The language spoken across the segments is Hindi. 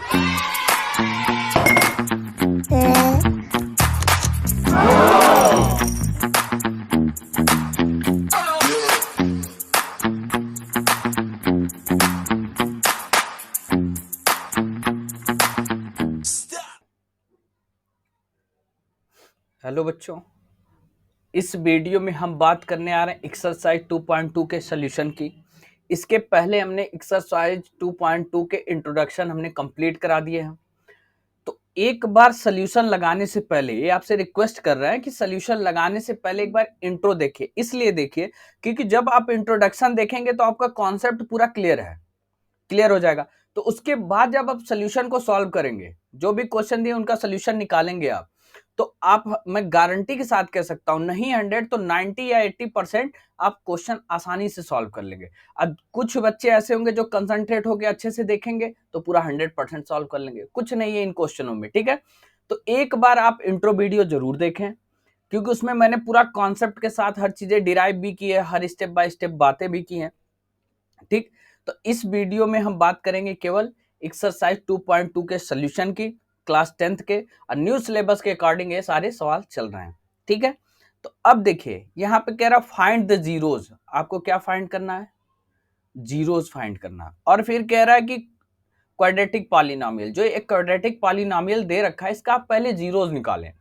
हेलो बच्चों, इस वीडियो में हम बात करने आ रहे हैं एक्सरसाइज 2.2 के सॉल्यूशन की। इसके पहले हमने एक्सरसाइज 2.2 के इंट्रोडक्शन हमने कंप्लीट करा दिए हैं। तो एक बार सॉल्यूशन लगाने से पहले ये आपसे रिक्वेस्ट कर रहे हैं कि सॉल्यूशन लगाने से पहले एक बार इंट्रो देखिए। इसलिए देखिए क्योंकि जब आप इंट्रोडक्शन देखेंगे तो आपका कॉन्सेप्ट पूरा क्लियर हो जाएगा। तो उसके बाद जब आप सोल्यूशन को सॉल्व करेंगे, जो भी क्वेश्चन दिए उनका सोल्यूशन निकालेंगे आप, तो आप, मैं गारंटी के साथ कह सकता हूं, नहीं 100 तो 90 या 80% आप क्वेश्चन आसानी से सॉल्व कर लेंगे। अब कुछ बच्चे ऐसे होंगे जो कंसंट्रेट होकर अच्छे से देखेंगे तो पूरा 100% सॉल्व कर लेंगे। कुछ नहीं है इन क्वेश्चनों में, ठीक है। तो एक बार आप इंट्रो वीडियो जरूर देखें, क्योंकि उसमें मैंने पूरा कॉन्सेप्ट के साथ हर चीजें डिराइव भी की है, हर स्टेप बाय स्टेप बातें भी की हैं, ठीक। तो इस वीडियो में हम बात करेंगे केवल एक्सरसाइज 2.2 के सॉल्यूशन की, क्लास 10th के, और न्यू सिलेबस के अकॉर्डिंग ये सारे सवाल चल रहे हैं, ठीक है। तो अब देखिए यहाँ पे कह रहा फाइंड द जीरोज। आपको क्या फाइंड करना है? जीरोज फाइंड करना है। और फिर कह रहा है कि क्वाड्रेटिक पॉलिनोमियल, जो एक क्वाड्रेटिक पॉलिनोमियल दे रखा है, इसका आप पहले जीरोज निकालें।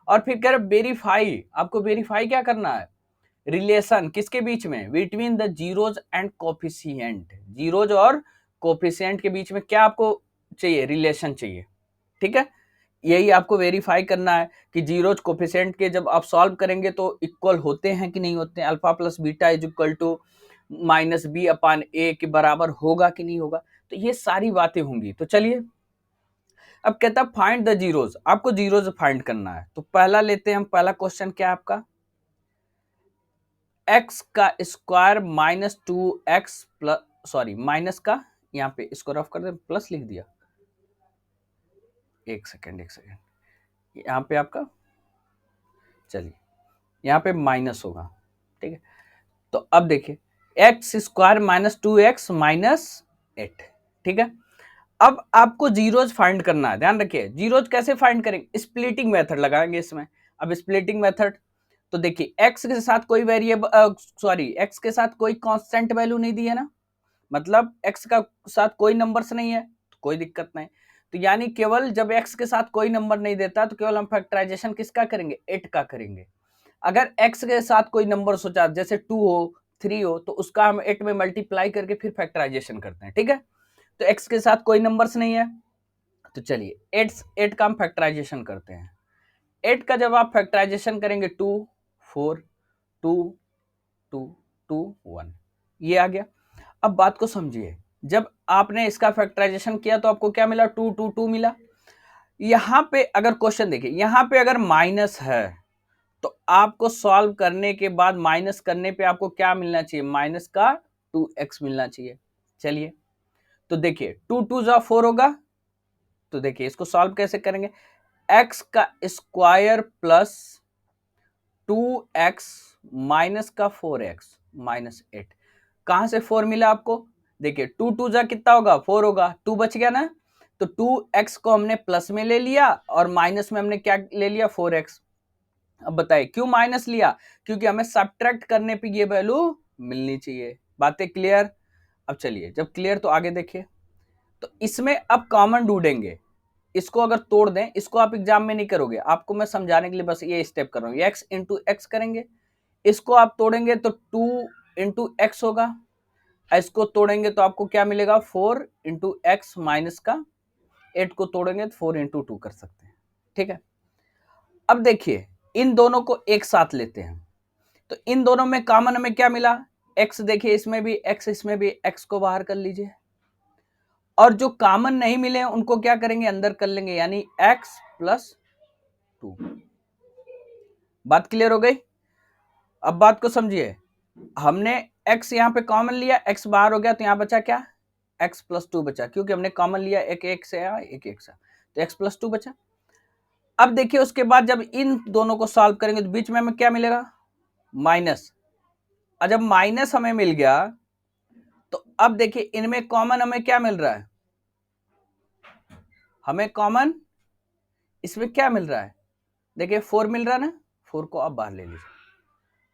और फिर कह रहा है वेरीफाई, आपको वेरीफाई क्या करना है? रिलेशन किसके बीच में? Between the zeros and coefficient. Zeros और कोफिशिएंट के बीच में क्या आपको चाहिए? रिलेशन चाहिए, ठीक है। यही आपको वेरीफाई करना है कि जीरोज कोफिशिएंट के जब आप सॉल्व करेंगे तो इक्वल होते हैं कि नहीं होते हैं। Alpha plus beta is equal to minus B upon A के बराबर होगा कि नहीं होगा। तो ये सारी बातें होंगी। तो चलिए, अब कहता है फाइंड द जीरोज। आपको जीरोज फाइंड करना है। तो पहला लेते हैं हम। पहला क्वेश्चन क्या है आपका? एक्स का square minus 2x plus, sorry minus का, यहाँ पे इसको रफ कर दे, प्लस लिख दिया। एक सेकेंड यहाँ पे आपका, चलिए यहाँ पे माइनस होगा, ठीक है। तो अब देखिए x square minus 2x minus 8, ठीक है। अब आपको जीरोज फाइंड करना है। ध्यान रखिए, जीरोज कैसे फाइंड करेंगे? स्प्लिटिंग मेथड लगाएंगे इसमें। अब स्प्लिटिंग मेथड, तो देखिए एक्स के साथ कोई वेरिएबल, सॉरी एक्स के साथ कोई कांस्टेंट वैल्यू नहीं दी है ना, मतलब एक्स का साथ कोई नंबर्स नहीं है तो कोई दिक्कत नहीं। तो यानी केवल जब एक्स के साथ कोई नंबर नहीं देता तो केवल हम फैक्टराइजेशन किसका करेंगे? 8 का करेंगे। अगर एक्स के साथ कोई नंबर सोचा, जैसे 2 हो, 3 हो, तो उसका हम 8 में मल्टीप्लाई करके फिर फैक्टराइजेशन करते हैं, ठीक है। तो एक्स के साथ कोई नंबर्स नहीं है, तो चलिए 8 का हम फैक्टराइजेशन करते हैं। 8 का जब आप फैक्टराइजेशन करेंगे 2 4 2 2 2 1, ये आ गया। अब बात को समझिए, जब आपने इसका फैक्टराइजेशन किया तो आपको क्या मिला? 2 2 2 मिला। यहां पे अगर क्वेश्चन देखिए, यहां पे अगर माइनस है तो आपको सॉल्व करने के बाद माइनस करने पे आपको क्या मिलना चाहिए? माइनस का 2x मिलना चाहिए। चलिए, तो देखिए 2 2 जा 4 होगा। तो देखिए इसको सॉल्व कैसे करेंगे? x का स्क्वायर प्लस 2x माइनस का 4x माइनस 8। कहां से 4 मिला आपको? देखिए 2 2 जा कितना होगा? 4 होगा, 2 बच गया ना। तो 2x को हमने प्लस में ले लिया और माइनस में हमने क्या ले लिया? 4x। अब बताइए क्यों माइनस लिया? क्योंकि हमें सब्ट्रैक्ट करने पे ये वैल्यू मिलनी चाहिए। बातें क्लियर? अब चलिए, जब क्लियर तो आगे देखिए। तो इसमें अब कॉमन ढूंढेंगे। इसको अगर तोड़ दें, इसको आप एग्जाम में नहीं करोगे, आपको मैं समझाने के लिए बस ये स्टेप कर रहा हूं। एक्स इंटू एक्स करेंगे, इसको आप तोड़ेंगे तो 2 इंटू एक्स होगा। इसको तोड़ेंगे तो आपको क्या मिलेगा? 4 इंटू एक्स माइनस का 8 को तोड़ेंगे तो 4 इंटू 2 कर सकते हैं, ठीक है। अब देखिए इन दोनों को एक साथ लेते हैं, तो इन दोनों में कॉमन हमें क्या मिला? एक्स। देखिए इसमें भी एक्स, इसमें भी एक्स को बाहर कर लीजिए, और जो कॉमन नहीं मिले उनको क्या करेंगे? अंदर कर लेंगे, यानी एक्स प्लस 2। बात क्लियर हो गई? अब बात को समझिए, हमने x यहां पे कॉमन लिया, x बाहर हो गया, तो यहां बचा क्या? x प्लस 2 बचा, क्योंकि हमने कॉमन लिया, एक एक से आया, एक एक से, तो x प्लस 2 बचा। अब देखिए उसके बाद जब इन दोनों को सॉल्व करेंगे तो बीच में हमें क्या मिलेगा? माइनस। और जब माइनस हमें मिल गया तो अब देखिए इनमें कॉमन हमें क्या मिल रहा है? हमें कॉमन इसमें क्या मिल रहा है, देखिए 4 मिल रहा है ना, 4 को आप बाहर ले लीजिए,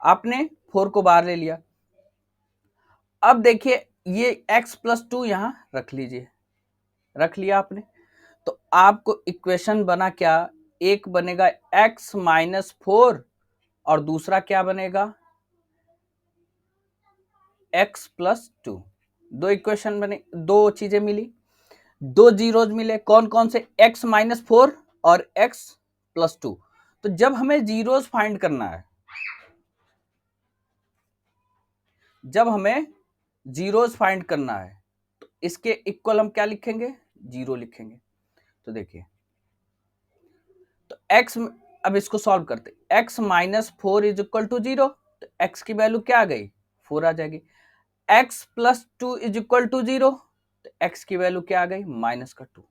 आपने 4 को बाहर ले लिया। अब देखिए ये x प्लस 2 यहां रख लीजिए, रख लिया आपने, तो आपको इक्वेशन बना क्या, एक बनेगा x माइनस 4 और दूसरा क्या बनेगा x प्लस 2। दो इक्वेशन बने, दो चीजें मिली, दो जीरोज मिले, कौन कौन से, x माइनस 4 और x प्लस 2। तो जब हमें जीरोज फाइंड करना है, जब हमें जीरोज फाइंड करना है तो इसके इक्वल हम क्या लिखेंगे, जीरो लिखेंगे। तो देखिए, तो x, अब इसको सॉल्व करते, x minus 4 is equal to 0, तो x की वैल्यू क्या आ गई, 4 आ जाएगी। x plus 2 is equal to 0, तो x की वैल्यू क्या आ गई, माइनस का 2।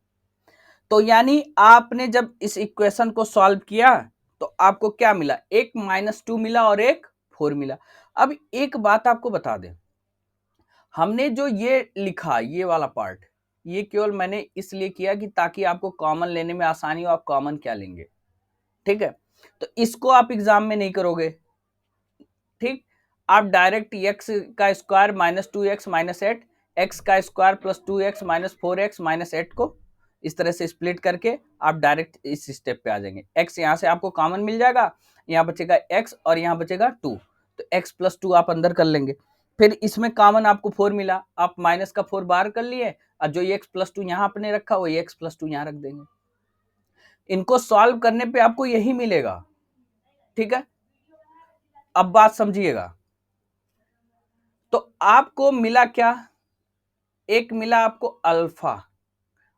तो यानी आपने जब इस इक्वेशन को सॉल्व किया तो आपको क्या मिला, एक माइनस 2 मिला और एक 4 मिला। अब एक बात आपको बता दें, हमने जो ये लिखा ये वाला पार्ट, ये केवल मैंने इसलिए किया कि ताकि आपको कॉमन लेने में आसानी हो, आप कॉमन क्या लेंगे, ठीक है। तो इसको आप एग्जाम में नहीं करोगे, ठीक, आप डायरेक्ट x का square minus 2x minus 8, x का square plus 2x minus 4x minus 8 को इस तरह से स्प्लिट करके आप डायरेक्ट इस स्टेप पे आ जाएंगे। x यहां से आपको कॉमन मिल जाएगा, यहां बचेगा x और यहां बचेगा 2, तो x प्लस 2 आप अंदर कर लेंगे। फिर इसमें कॉमन आपको 4 मिला, आप माइनस का 4 बाहर कर लिए, और जो ये x प्लस 2 यहां आपने रखा वही x प्लस 2 यहां रख देंगे। इनको सॉल्व करने पे आपको यही मिलेगा, ठीक है। अब बात समझिएगा, तो आपको मिला क्या, एक मिला आपको अल्फा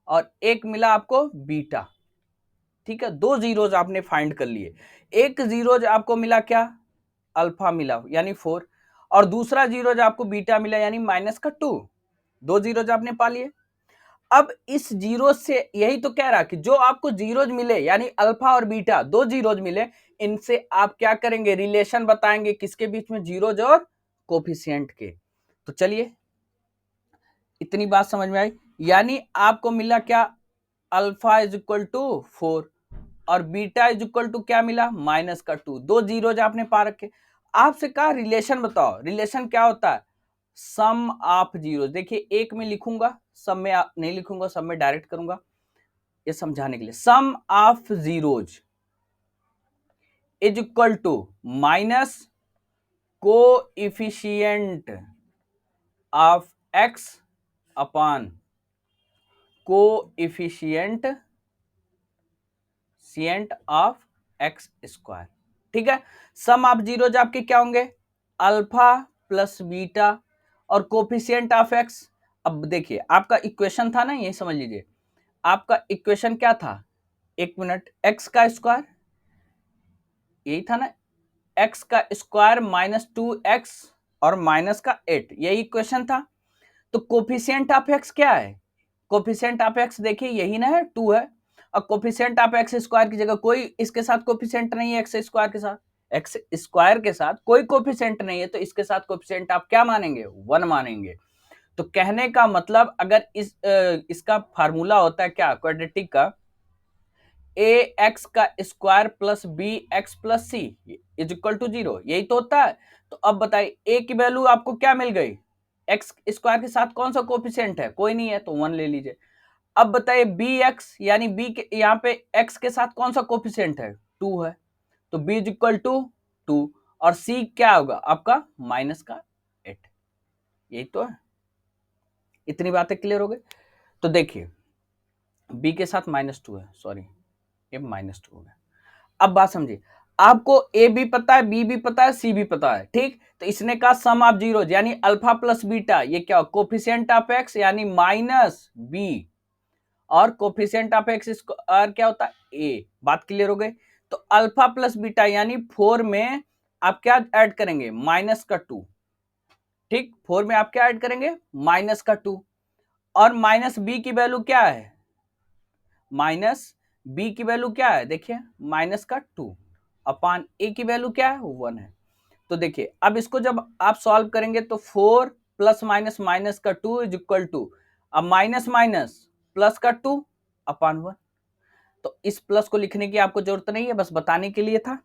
और एक मिला आपको बीटा, ठीक है। दो जीरोज आपने फाइंड कर लिए, एक जीरोज आपको मिला क्या, अल्फा मिला यानी 4, और दूसरा जीरोज आपको बीटा मिला यानी माइनस का 2। दो जीरोज आपने पा लिए। अब इस जीरो से यही तो कह रहा कि जो आपको जीरोज मिले यानी अल्फा और बीटा दो जीरोज मिले, इनसे आप क्या करेंगे, रिलेशन बताएंगे किसके बीच में, जीरोज और कोफिशिएंट के। तो चलिए, इतनी बात समझ में आई, यानी आपको मिला क्या, अल्फा इज इक्वल टू 4 और बीटा इज इक्वल टू क्या मिला, माइनस का 2। दो जीरोज आपने पा रखे, आपसे कहा रिलेशन बताओ, रिलेशन क्या होता है, सम ऑफ जीरो। देखिए एक में लिखूंगा, सब में नहीं लिखूंगा, सब में डायरेक्ट करूंगा ये समझाने के लिए। Sum of zeros is equal to minus coefficient of X upon coefficient of X square, ठीक है। सम ऑफ जीरोज आपके क्या होंगे, अल्फा प्लस बीटा और कोफिशिएंट ऑफ एक्स। अब देखिए आपका इक्वेशन था ना, ये समझ लीजिए आपका इक्वेशन क्या था, एक मिनट, एक्स का स्क्वायर यही था ना, एक्स का स्क्वायर माइनस 2x और माइनस का 8, यही इक्वेशन था। तो कोफिशिएंट ऑफ एक्स क्या है, कोफिशिएंट ऑफ एक्स देखिए यही ना है, 2 है, और कोफिशिएंट ऑफ एक्स स्क्वायर की जगह कोई इसके साथ कोफिशिएंट नहीं है, एक्स स्क्वायर के साथ, एक्स स्क्वायर के साथ कोई कोफिशिएंट नहीं है, तो इसके साथ कोफिशिएंट आप क्या मानेंगे, 1 मानेंगे। तो कहने का मतलब अगर इसका फार्मूला होता है क्या, क्वाड्रेटिक का, ए एक्स का square plus B X plus C is equal to 0, यही तो होता है। तो अब बताइए ए की वैल्यू आपको क्या मिल गई, एक्स स्क्वायर के साथ कौन सा कोफिशिएंट है, कोई नहीं है, तो 1 ले लीजिए। अब बताइए बी एक्स यानी बी के यहाँ पे एक्स के साथ कौन सा कोफिशिएंट है, 2 है, तो बी इज इक्वल टू 2, और सी क्या होगा आपका माइनस का 8, यही तो है। इतनी बातें क्लियर हो गई। तो देखिए बी के साथ -2 है, सॉरी ये -2 हो गया। अब बात समझिए, आपको ए भी पता है, बी भी पता है, सी भी पता है, ठीक। तो इसने कहा सम ऑफ जीरो यानी अल्फा प्लस बीटा, ये क्या, कोफिशिएंट ऑफ एक्स यानी माइनस बी, और कोफिशिएंट ऑफ एक्स स्क्वायर क्या होता है, ए। बात क्लियर हो गई। तो अल्फा प्लस बीटा यानी 4 में आप क्या ऐड करेंगे, माइनस का 2, ठीक, 4 में आप क्या ऐड करेंगे, माइनस का 2, और माइनस बी की वैल्यू क्या है, माइनस बी की वैल्यू क्या है, देखिए माइनस का 2 अपान ए की वैल्यू क्या है, 1 है। तो देखिए अब इसको जब आप सॉल्व करेंगे तो 4 प्लस माइनस माइनस का 2 इज इक्वल टू, अब माइनस माइनस प्लस का 2, अपॉन 1। तो इस प्लस को लिखने की आपको जरूरत नहीं है, बस बताने के लिए था।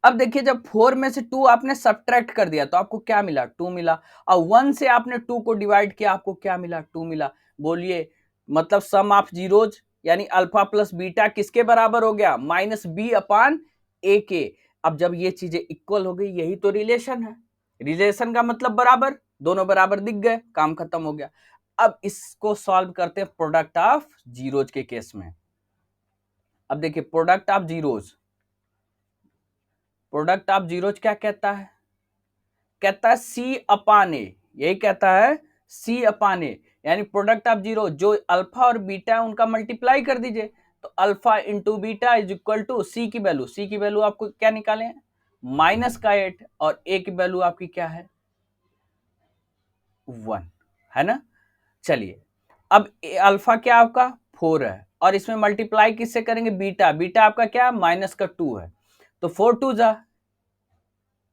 अब देखिए जब 4 में से 2 आपने सब्ट्रैक्ट कर दिया तो आपको क्या मिला, 2 मिला। और 1 से आपने 2 को डिवाइड किया, आपको क्या मिला, 2 मिला। बोलिए मतलब सम ऑफ जीरोज यानी अल्फा प्लस बीटा किसके बराबर हो गया, माइनस बी अपान ए के। अब जब ये चीजें इक्वल हो गई, यही तो रिलेशन है। रिलेशन का मतलब बराबर, दोनों बराबर दिख गए, काम खत्म हो गया। अब इसको सॉल्व करते हैं प्रोडक्ट ऑफ जीरोज के केस में। अब देखिए product of zeros, product of zeros क्या कहता है, कहता है सी अपान ए, यही कहता है सी अपान ए, यानी प्रोडक्ट ऑफ जीरो जो अल्फा और बीटा है उनका मल्टीप्लाई कर दीजिए। तो alpha into beta is equal to C की वैल्यू, सी की वैल्यू आपको क्या निकाले हैं, माइनस का 8, और ए की वैल्यू आपकी क्या है, 1 है ना। चलिए अब अल्फा क्या आपका 4 है, और इसमें मल्टीप्लाई किससे करेंगे, बीटा, बीटा आपका क्या माइनस का 2 है। तो 4 2 जा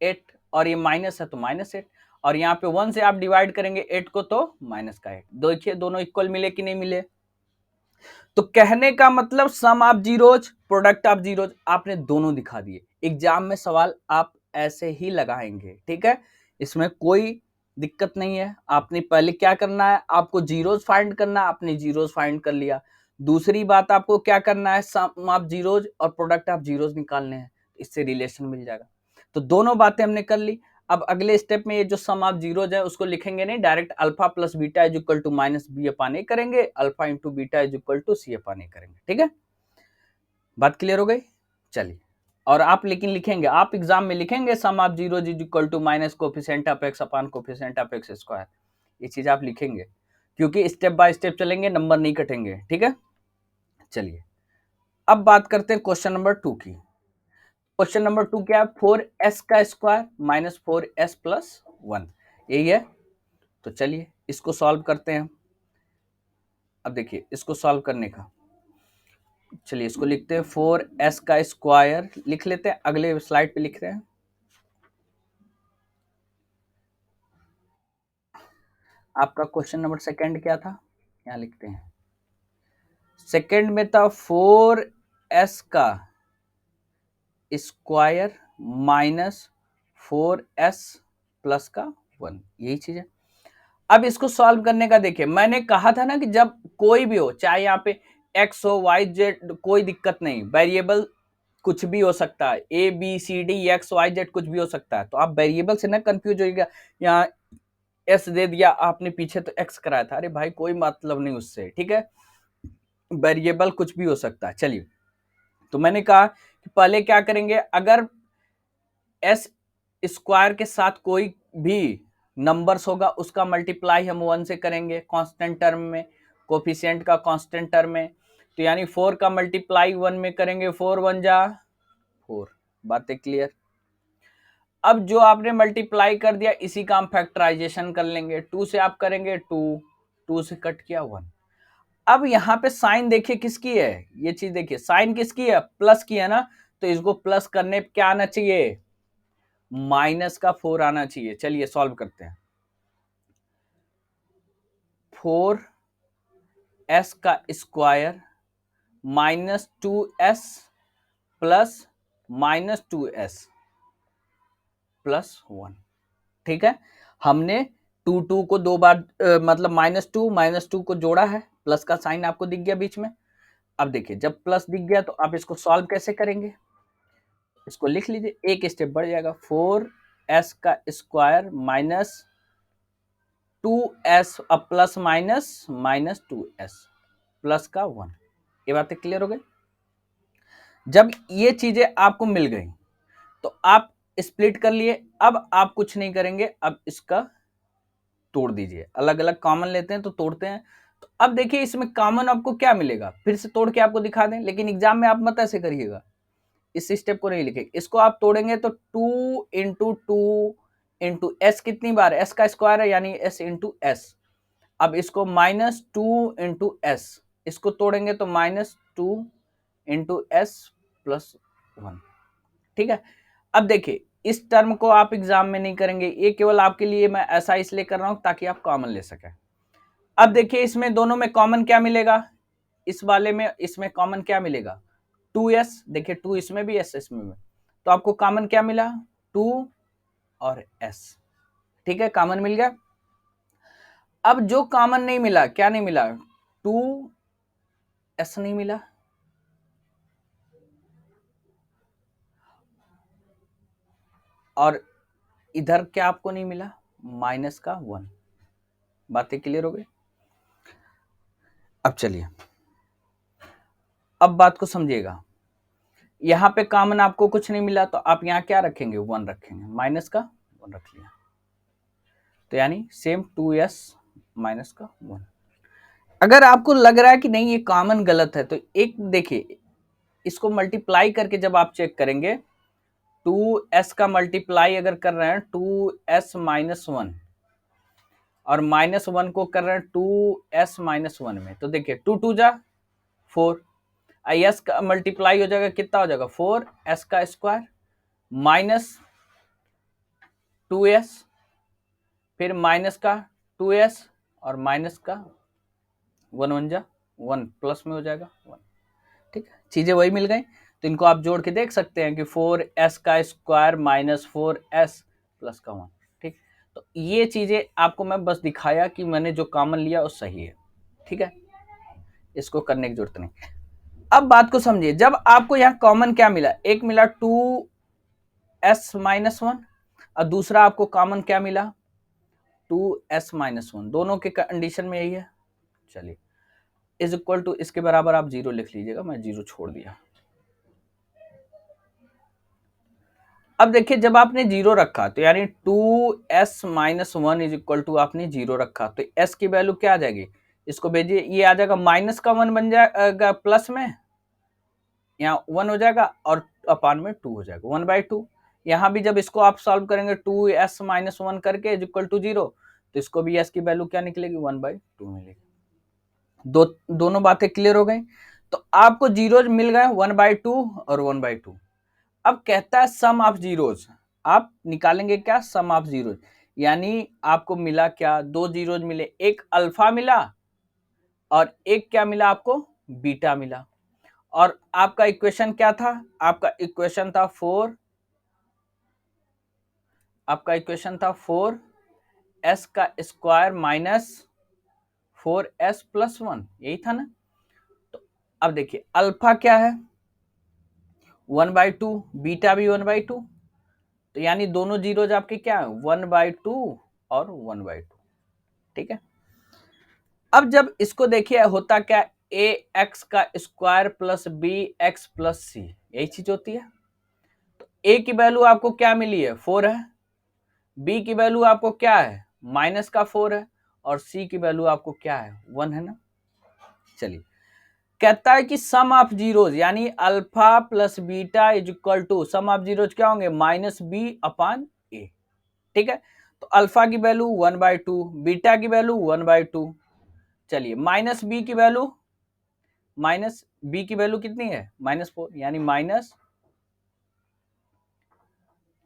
8, और ये माइनस है तो माइनस 8, और यहाँ पे 1 से आप डिवाइड करेंगे 8 को तो माइनस का 8। देखिए दोनों इक्वल मिले कि नहीं मिले। तो कहने का मतलब sum of zeros product of zeros आपने दोनों दिखा दिए। एग्जाम में सवाल आप ऐसे ही लगाएंगे, ठीक है, इसमें कोई दिक्कत नहीं है। आपने पहले क्या करना है, आपको जीरोज फाइंड करना, आपने जीरोज फाइंड कर लिया। दूसरी बात आपको क्या करना है, सम ऑफ जीरोज और प्रोडक्ट ऑफ जीरोज निकालने हैं, इससे रिलेशन मिल जाएगा। तो दोनों बातें हमने कर ली। अब अगले स्टेप में ये जो सम ऑफ जीरोज है उसको लिखेंगे नहीं, direct alpha plus beta is equal to minus B upon A करेंगे, alpha into beta is equal to C upon A करेंगे। ठीक है, बात क्लियर हो गई। चलिए, और आप लेकिन लिखेंगे, आप एग्जाम में लिखेंगे sum of zeros is equal to minus coefficient of X upon coefficient of X square, ये चीज आप लिखेंगे, क्योंकि स्टेप बाय स्टेप चलेंगे, नंबर नहीं कटेंगे। ठीक है, चलिए अब बात करते हैं क्वेश्चन नंबर 2 की। क्वेश्चन नंबर 2 क्या है, 4s का स्क्वायर माइनस 4s प्लस 1, यही है। तो चलिए इसको सॉल्व करते हैं। अब देखिए इसको सॉल्व करने का, चलिए इसको लिखते हैं 4s का स्क्वायर लिख लेते हैं, अगले स्लाइड पे लिख रहे हैं। आपका क्वेश्चन नंबर सेकंड क्या था, यहाँ लिखते हैं। सेकंड में था 4s का स्क्वायर माइनस 4s प्लस का 1, यही चीज है। अब इसको सॉल्व करने का देखिए, मैंने कहा था ना कि जब कोई भी हो, चाहे यहाँ पे x हो y z, कोई दिक्कत नहीं, वेरिएबल कुछ भी हो सकता है, a b c d x y z कुछ भी हो सकता है। तो आप वेरिएबल से ना कंफ्यूज होइएगा, यहाँ s दे दिया आपने, पीछे तो x कराया था, अरे भाई कोई मतलब नहीं उससे, ठीक है, वेरिएबल कुछ भी हो सकता है। चलिए, तो मैंने कहा कि पहले क्या करेंगे, अगर एस स्क्वायर के साथ कोई भी नंबर्स होगा उसका मल्टीप्लाई हम 1 से करेंगे कांस्टेंट टर्म में, कोफिशिएंट का कांस्टेंट टर्म में। तो यानी 4 का मल्टीप्लाई 1 में करेंगे, 4 1 जा 4, बातें क्लियर। अब जो आपने मल्टीप्लाई कर दिया इसी का हम फैक्टराइजेशन कर लेंगे, 2 से आप करेंगे 2, 2 से कट किया 1। अब यहाँ पे साइन देखिए किसकी है, ये चीज देखिए साइन किसकी है, प्लस की है ना, तो इसको प्लस करने पे क्या आना चाहिए, माइनस का 4 आना चाहिए। चलिए सॉल्व करते हैं। 4s का square minus 2s plus minus 2s plus 1, ठीक है, हमने 2 2 को दो बार मतलब माइनस टू को जोड़ा है, प्लस का साइन आपको दिख गया बीच में। अब देखिए जब प्लस दिख गया तो आप इसको सॉल्व कैसे करेंगे, इसको लिख लीजिए, एक स्टेप बढ़ जाएगा, 4s का स्क्वायर माइनस 2s अब plus minus minus 2s plus का 1, ये बातें क्लियर हो गई। जब ये चीजें आपको मिल गई तो आप स्प्लिट कर लिए, अब आप कुछ नहीं करेंगे, अब इसका तोड़ दीजिए, अलग अलग कॉमन लेते हैं तो तोड़ते हैं। तो अब देखिए इसमें कॉमन आपको क्या मिलेगा, फिर से तोड़ के आपको दिखा दें, लेकिन एग्जाम में आप मत ऐसे करिएगा, इस स्टेप को नहीं लिखेंगे। इसको आप तोड़ेंगे तो 2 एस कितनी बार, एस का स्क्वायर है यानी एस इंटू एस। अब इसको माइनस 2 एस, इसको तोड़ेंगे तो -2 एस प्लस 1, ठीक है। अब देखिए इस टर्म को आप एग्जाम में नहीं करेंगे, ये केवल आपके लिए मैं ऐसा इसलिए कर रहा हूं ताकि आप कॉमन ले सकें। अब देखिए इसमें दोनों में कॉमन क्या मिलेगा, इस वाले में इसमें कॉमन क्या मिलेगा 2s, देखिए 2 इसमें भी s इसमें भी, तो आपको कॉमन क्या मिला 2 और s, ठीक है, कॉमन मिल गया। अब जो कॉमन नहीं मिला, क्या नहीं मिला 2s नहीं मिला, और इधर क्या आपको नहीं मिला माइनस का 1। बातें क्लियर हो गई? अब चलिए अब बात को समझिएगा, यहां पे कॉमन आपको कुछ नहीं मिला तो आप यहां क्या रखेंगे 1 रखेंगे, माइनस का 1 रख लिया, तो यानी सेम 2s माइनस का 1। अगर आपको लग रहा है कि नहीं ये कॉमन गलत है, तो एक देखिए इसको मल्टीप्लाई करके जब आप चेक करेंगे 2s का मल्टीप्लाई अगर कर रहे हैं 2s माइनस 1 और माइनस 1 को कर रहे हैं 2s माइनस 1 में, तो देखिए 2 2 जा 4, s का मल्टीप्लाई हो जाएगा, कितना हो जाएगा 4s का स्क्वायर माइनस 2s, फिर माइनस का 2s और माइनस का 1 1 जा 1 प्लस में हो जाएगा 1, ठीक है, चीजें वही मिल गई। तो इनको आप जोड़ के देख सकते हैं कि 4s का स्क्वायर माइनस 4s प्लस का 1, ठीक। तो ये चीजें आपको मैं बस दिखाया कि मैंने जो कॉमन लिया वो सही है, ठीक है, इसको करने की जरूरत नहीं। अब बात को समझिए, जब आपको यहाँ कॉमन क्या मिला, एक मिला 2s माइनस 1 और दूसरा आपको कॉमन क्या मिला 2s माइनस 1, दोनों के कंडीशन में यही है। चलिए इज इक्वल टू इसके बराबर आप 0 लिख लीजिएगा, मैं 0 छोड़ दिया। अब देखिए जब आपने 0 रखा तो यानी 2s minus 1 is equal to आपने 0 रखा, तो s की वैल्यू क्या आ जाएगी, इसको भेजिए, ये आ जाएगा माइनस का 1 बन जाएगा, प्लस में यहाँ 1 हो जाएगा और अपान में 2 हो जाएगा 1/2। यहाँ भी जब इसको आप सॉल्व करेंगे 2s माइनस 1 करके इज इक्वल टू 0, तो इसको भी s की वैल्यू क्या निकलेगी 1/2 मिलेगी। दोनों बातें क्लियर हो गई। तो आपको जीरोज मिल गए 1/2 और 1/2। अब कहता है सम ऑफ जीरोज, आप निकालेंगे क्या सम ऑफ जीरोज, यानी आपको मिला क्या, दो जीरोज मिले, एक अल्फा मिला और एक क्या मिला आपको बीटा मिला। और आपका इक्वेशन क्या था, आपका इक्वेशन था 4, आपका इक्वेशन था 4s का स्क्वायर माइनस 4s प्लस 1, यही था ना। तो अब देखिए अल्फा क्या है 1/2, बीटा भी 1/2, तो यानी दोनों जीरोज आपके क्या है 1/2 और 1/2, ठीक है। अब जब इसको देखिए होता क्या, ए एक्स का square plus B X plus C, यही चीज होती है। तो ए की वैल्यू आपको क्या मिली है 4 है, बी की वैल्यू आपको क्या है माइनस का 4 है, और सी की वैल्यू आपको क्या है 1 है ना। चलिए कहता है कि सम ऑफ जीरोज यानी alpha plus beta is equal to sum of zeros क्या होंगे माइनस बी अपान ए, ठीक है। तो अल्फा की वैल्यू 1/2, बीटा की वैल्यू 1/2। चलिए माइनस बी की वैल्यू, माइनस बी की वैल्यू कितनी है -4, यानी माइनस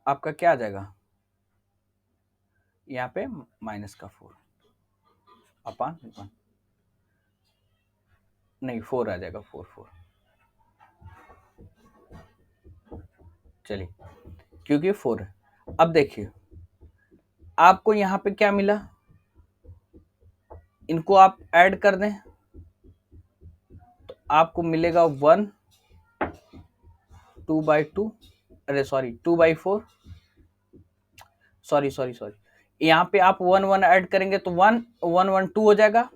आपका क्या आ जाएगा यहाँ पे माइनस का 4 अपान 1, नहीं 4 आ जाएगा 4 4। चलिए क्योंकि 4 है। अब देखिए आपको यहाँ पे क्या मिला, इनको आप ऐड कर दें तो आपको मिलेगा 1 2/2, अरे सॉरी 2/4, सॉरी यहाँ पे आप 1 1 ऐड करेंगे तो 1 1 1 2 हो जाएगा,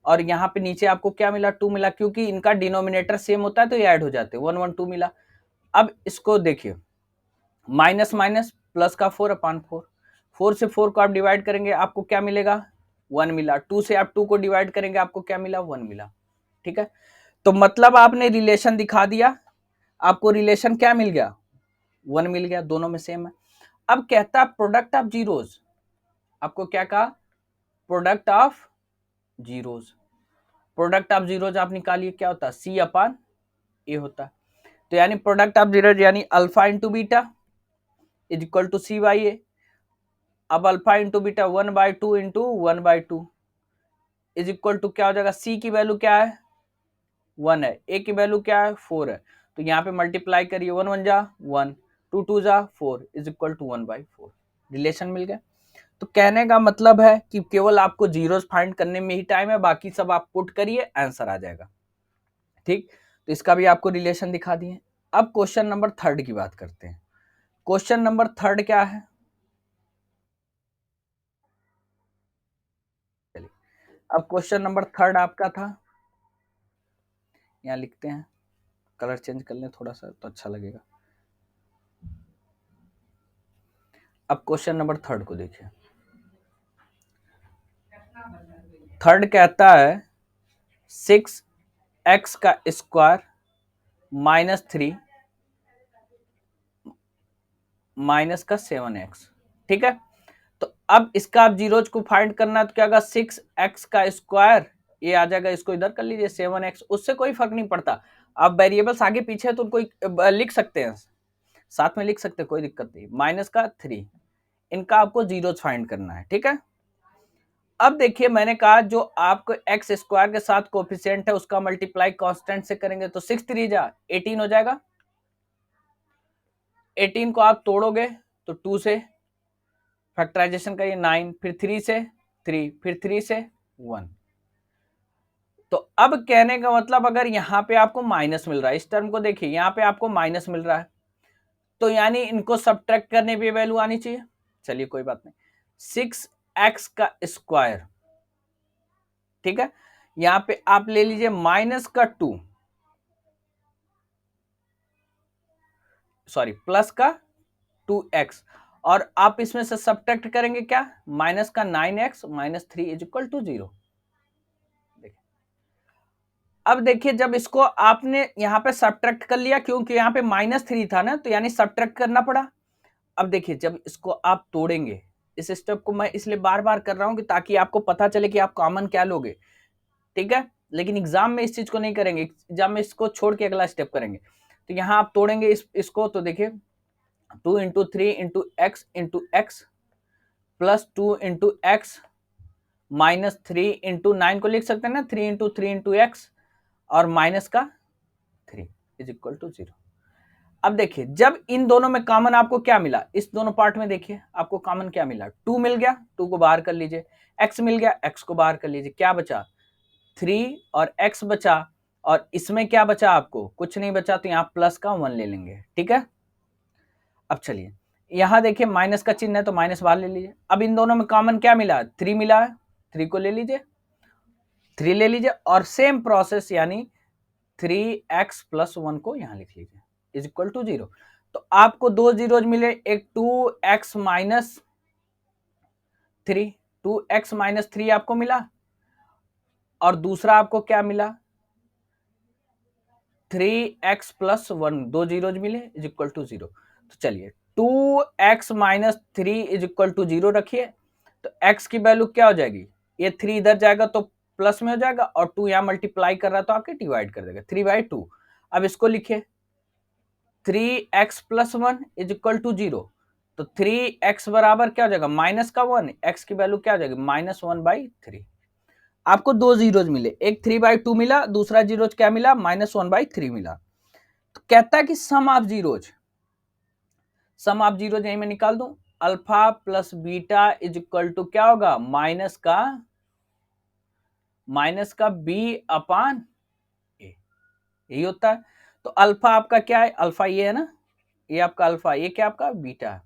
और यहाँ पे नीचे आपको क्या मिला 2 मिला, क्योंकि इनका डिनोमिनेटर सेम होता है तो ये ऐड हो जाते हैं 1 1 2 मिला। अब इसको देखिए माइनस माइनस प्लस का 4 अपान 4, 4 से 4 को आप डिवाइड करेंगे आपको क्या मिलेगा 1 मिला, 2 से आप 2 को डिवाइड करेंगे आपको क्या मिला 1 मिला, ठीक है। तो मतलब आपने रिलेशन दिखा दिया, आपको रिलेशन क्या मिल गया 1 मिल गया, दोनों में सेम है। अब कहता है प्रोडक्ट ऑफ जीरोज, आपको क्या कहा product of zeros, product of zeros आप निकालिए क्या होता है सी अपान ए होता है। तो यानी प्रोडक्ट ऑफ जीरोज यानी alpha into beta is equal to C by A. अब alpha into beta 1/2 into 1/2 is equal to क्या हो जाएगा, सी की वैल्यू क्या है 1 है, ए की वैल्यू क्या है 4 है, तो यहाँ पे मल्टीप्लाई करिए 1 1 जा 1, 2 2 जा 4 इज इक्वल टू 1/4। रिलेशन मिल गया। तो कहने का मतलब है कि केवल आपको जीरोस फाइंड करने में ही टाइम है, बाकी सब आप पुट करिए आंसर आ जाएगा। ठीक, तो इसका भी आपको रिलेशन दिखा दिए। अब क्वेश्चन नंबर 3 की बात करते हैं। क्वेश्चन नंबर 3 क्या है, चलिए अब क्वेश्चन नंबर 3 आपका था, यहाँ लिखते हैं, कलर चेंज कर लें थोड़ा सा तो अच्छा लगेगा। अब क्वेश्चन नंबर 3 को देखिए। 3 कहता है 6x का स्क्वायर -3 माइनस का 7x। ठीक है, तो अब इसका आप जीरोज को फाइंड करना है, तो क्या होगा 6x का स्क्वायर, ये आ जाएगा, इसको इधर कर लीजिए 7x, उससे कोई फर्क नहीं पड़ता। आप वेरिएबल्स आगे पीछे है तो उनको लिख सकते हैं, साथ में लिख सकते हैं, कोई दिक्कत नहीं। माइनस का 3, इनका आपको जीरोज फाइंड करना है। ठीक है, अब देखिए मैंने कहा जो आपको एक्स स्क्वायर के साथ कोफिशिएंट है उसका मल्टीप्लाई कांस्टेंट से करेंगे तो 6 3 जा 18 हो जाएगा। 18 को आप तोड़ोगे तो 2 से फैक्टराइजेशन करिए 9, फिर 3 से 3, फिर 3 से 1। तो अब कहने का मतलब अगर यहां पे आपको माइनस मिल रहा है, इस टर्म को देखिए यहां पे आपको माइनस मिल रहा है, तो यानी इनको सब्ट्रैक्ट करने पे वैल्यू आनी चाहिए। चलिए कोई बात नहीं, 6x का स्क्वायर, ठीक है, यहां पे आप ले लीजिए माइनस का 2, सॉरी प्लस का 2x, और आप इसमें से सब्ट्रैक्ट करेंगे क्या, माइनस का 9x minus 3 is equal to 0। अब देखिए जब इसको आपने यहां पे सब्ट्रैक्ट कर लिया, क्योंकि यहां पे -3 था ना, तो यानी सब्ट्रैक्ट करना पड़ा। अब देखिए जब इसको आप तोड़ेंगे, इस स्टेप को मैं इसलिए बार बार कर रहा हूं कि ताकि आपको पता चले कि आप कॉमन क्या लोगे। ठीक है, लेकिन एग्जाम में इस चीज को नहीं करेंगे, एग्जाम में इसको छोड़ के अगला स्टेप करेंगे। तो यहां आप तोड़ेंगे इसको, तो देखिए 2 into 3 into x plus 2 into x minus 3 into 9 को लिख सकते हैं ना, 3 इंटू 3 इंटू एक्स और माइनस का 3 इज इक्वल टू 0। अब देखिए जब इन दोनों में कॉमन आपको क्या मिला, इस दोनों पार्ट में देखिए आपको कॉमन क्या मिला, 2 मिल गया, 2 को बाहर कर लीजिए, x मिल गया, x को बाहर कर लीजिए, क्या बचा 3 और x बचा, और इसमें क्या बचा, आपको कुछ नहीं बचा, तो यहाँ प्लस का 1 ले लेंगे। ठीक है, अब चलिए यहां देखिए माइनस का चिन्ह है तो माइनस बाहर ले लीजिए। अब इन दोनों में कॉमन क्या मिला, 3 मिला है, 3 को ले लीजिए, 3 ले लीजिए, और सेम प्रोसेस यानी 3x प्लस 1 को यहां लिख लीजिए इज इक्वल टू 0। तो आपको दो जीरोज मिले, एक 2x माइनस 3, 2x माइनस 3 आपको मिला, और दूसरा आपको क्या मिला 3x प्लस 1, दो जीरोज मिले इज इक्वल टू 0। तो चलिए 2x minus 3 is equal to 0 रखिए, तो x की वैल्यू क्या हो जाएगी, ये 3 इधर जाएगा तो प्लस में हो जाएगा, और 2 यहां मल्टीप्लाई कर रहा तो आपके डिवाइड कर देगा 3/2। अब इसको लिखिए 3x plus 1 is equal to 0, तो 3x बराबर क्या हो जाएगा माइनस का 1, x की वैल्यू क्या हो जाएगी -1/3। आपको दो जीरोज मिले, एक 3/2 मिला, दूसरा जीरोज क्या मिला -1/3 मिला। तो कहता है कि sum of zeros, sum of zeros यही मैं निकाल दूं, alpha plus beta is equal to क्या होगा माइनस का बी अपान ए, यही होता है। तो अल्फा आपका क्या है, अल्फा ये है ना, ये आपका अल्फा, ये क्या आपका बीटा है।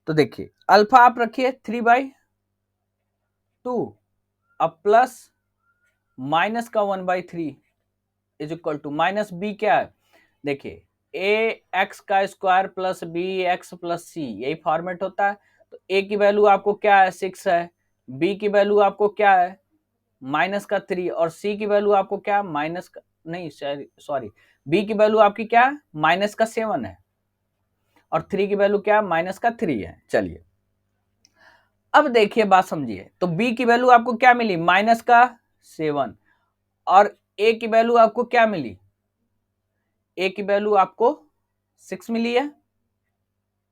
तो देखिए अल्फा आप रखिए 3/2, अब प्लस माइनस का 1/3 is equal to minus B क्या है, देखिए ए एक्स का square plus B X plus C, यही फॉर्मेट होता है। तो ए की वैल्यू आपको क्या है 6 है, बी की वैल्यू आपको क्या है माइनस का 3, और सी की वैल्यू आपको क्या माइनस का नहीं सॉरी बी की वैल्यू आपकी क्या माइनस का 7 है, और 3 की वैल्यू क्या माइनस का 3 है। चलिए अब देखिए बात समझिए, तो b की वैल्यू आपको क्या मिली माइनस का 7, और a की वैल्यू आपको क्या मिली, a की वैल्यू आपको 6 मिली है,